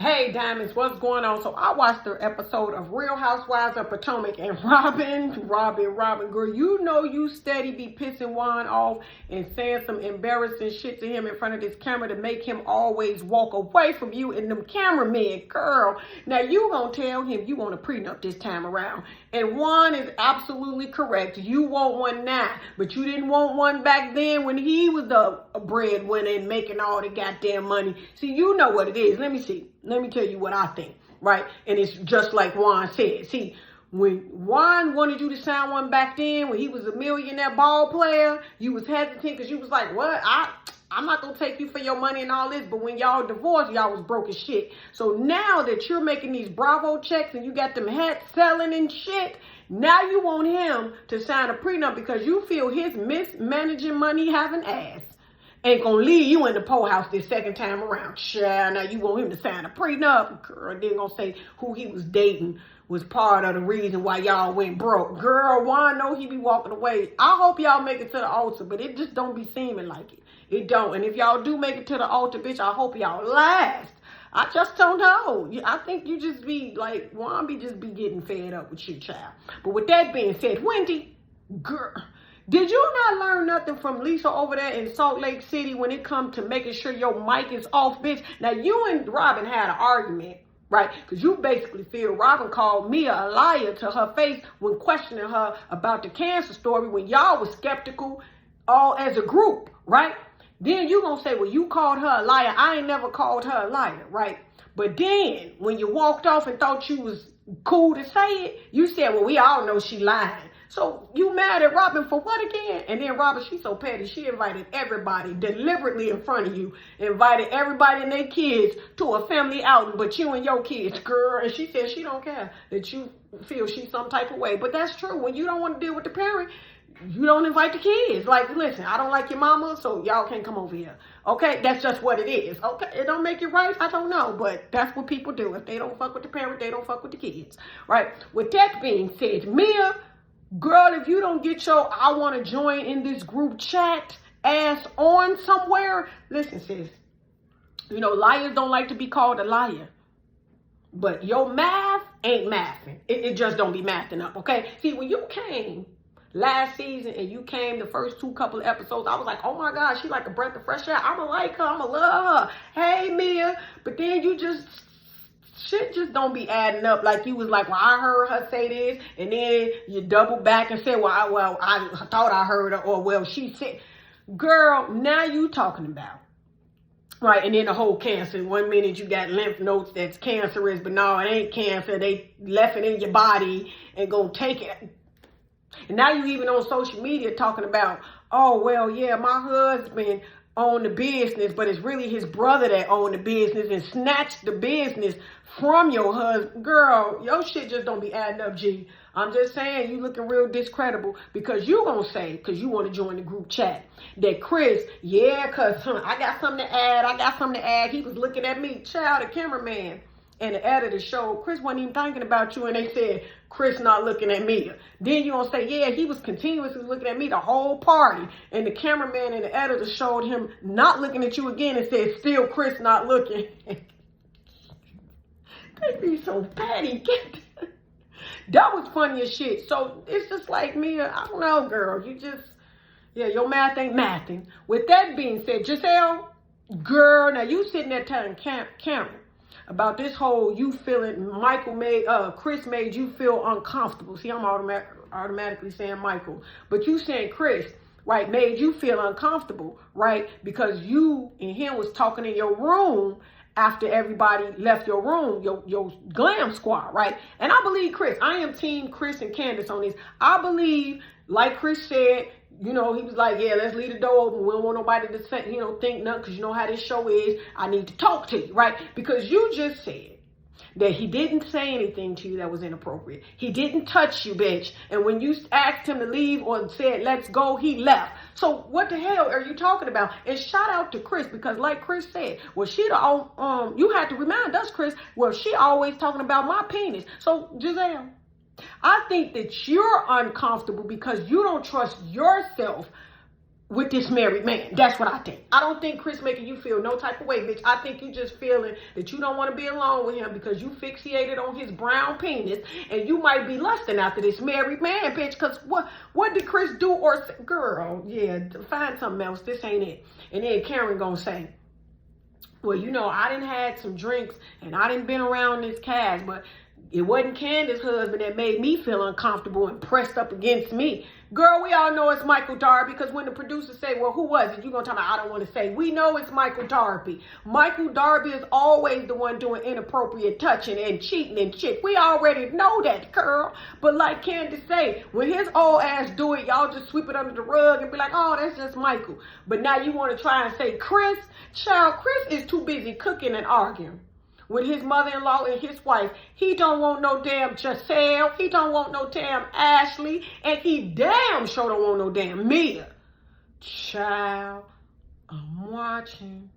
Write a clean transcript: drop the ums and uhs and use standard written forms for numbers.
Hey Diamonds, what's going on? So I watched the episode of Real Housewives of Potomac, and Robyn, girl, you know you steady be pissing Juan off and saying some embarrassing shit to him in front of this camera to make him always walk away from you and them cameramen, girl. Now you gonna tell him you want a prenup this time around. And Juan is absolutely correct. You want one now, but you didn't want one back then when he was the breadwinner and making all the goddamn money. See, you know what it is. Let me see. Let me tell you what I think, right? And it's just like Juan said. See, when Juan wanted you to sign one back then, when he was a millionaire ball player, you was hesitant because you was like, what? I'm not going to take you for your money and all this. But when y'all divorced, y'all was broke as shit. So now that you're making these Bravo checks and you got them hats selling and shit, now you want him to sign a prenup because you feel his mismanaging money having ass ain't gonna leave you in the poorhouse this second time around. Child, now you want him to sign a prenup. Girl, then gonna say who he was dating was part of the reason why y'all went broke. Girl, Juan know he be walking away. I hope y'all make it to the altar, but it just don't be seeming like it. It don't. And if y'all do make it to the altar, bitch, I hope y'all last. I just don't know. I think you just be like, Juan be getting fed up with you, child. But with that being said, Wendy, girl, did you not learn nothing from Lisa over there in Salt Lake City when it comes to making sure your mic is off, bitch? Now, you and Robyn had an argument, right? Because you basically feel Robyn called Mia a liar to her face when questioning her about the cancer story when y'all was skeptical all as a group, right? Then you gonna say, well, you called her a liar. I ain't never called her a liar, right? But then when you walked off and thought you was cool to say it, you said, well, we all know she lying. So you mad at Robyn for what again? And then Robyn, she's so petty. She invited everybody deliberately in front of you. Invited everybody and their kids to a family outing, but you and your kids, girl. And she said she don't care that you feel she's some type of way. But that's true. When you don't want to deal with the parent, you don't invite the kids. Like, listen, I don't like your mama, so y'all can't come over here. Okay? That's just what it is. Okay? It don't make it right. I don't know. But that's what people do. If they don't fuck with the parent, they don't fuck with the kids. Right? With that being said, Mia, girl, if you don't get your I want to join in this group chat ass on somewhere, listen, sis, you know, liars don't like to be called a liar. But your math ain't mathing. It just don't be mathing up, okay? See, when you came last season and you came the first couple of episodes, I was like, oh my God, she like a breath of fresh air. I'ma like her. I'ma love her. Hey, Mia. But then you just... shit just don't be adding up. Like you was like, well, I heard her say this, and then you double back and say, well, I thought I heard her, or well, she said, girl, now you talking about, right? And then the whole cancer. 1 minute you got lymph nodes that's cancerous, but no, it ain't cancer. They left it in your body and gonna take it. And now you even on social media talking about, oh, well, yeah, my husband own the business, but it's really his brother that owned the business and snatched the business from your husband. Girl, your shit just don't be adding up, G. I'm just saying, you looking real discreditable because you gonna say, because you want to join the group chat, that Chris, yeah, because I got something to add. He was looking at me, child, the cameraman and the editor showed Chris wasn't even thinking about you, and they said, Chris not looking at me. Then you gonna say, yeah, he was continuously looking at me the whole party, and the cameraman and the editor showed him not looking at you again and said, still Chris not looking. They be so petty. That was funny as shit. So it's just like me, I don't know, girl. You just, yeah, your math ain't mathing. With that being said, Giselle, girl, now you sitting there telling Cameron about this whole you feeling Chris made you feel uncomfortable. See, I'm automatically saying Michael, but you saying Chris, right, made you feel uncomfortable, right? Because you and him was talking in your room after everybody left your room, your glam squad, right? And I believe Chris. I am team Chris and Candace on this. I believe, like Chris said, you know, he was like, yeah, let's leave the door open. We don't want nobody to say, think nothing, because you know how this show is. I need to talk to you, right? Because you just said that he didn't say anything to you that was inappropriate. He didn't touch you, bitch. And when you asked him to leave or said, let's go, he left. So what the hell are you talking about? And shout out to Chris, because like Chris said, well, you had to remind us, Chris, well, she always talking about my penis. So Giselle, I think that you're uncomfortable because you don't trust yourself with this married man. That's what I think. I don't think Chris making you feel no type of way, bitch. I think you just feeling that you don't want to be alone with him because you fixated on his brown penis and you might be lusting after this married man, bitch. Because what did Chris do or say? Girl, yeah, find something else. This ain't it. And then Karen gonna say, well, you know, I done had some drinks and I done been around this Cass, but it wasn't Candace's husband that made me feel uncomfortable and pressed up against me. Girl, we all know it's Michael Darby, because when the producers say, well, who was it? You're going to talk about, I don't want to say. We know it's Michael Darby. Michael Darby is always the one doing inappropriate touching and cheating and shit. We already know that, girl. But like Candace say, when his old ass do it, y'all just sweep it under the rug and be like, oh, that's just Michael. But now you want to try and say Chris. Child, Chris is too busy cooking and arguing with his mother-in-law and his wife. He don't want no damn Giselle. He don't want no damn Ashley. And he damn sure don't want no damn Mia. Child, I'm watching.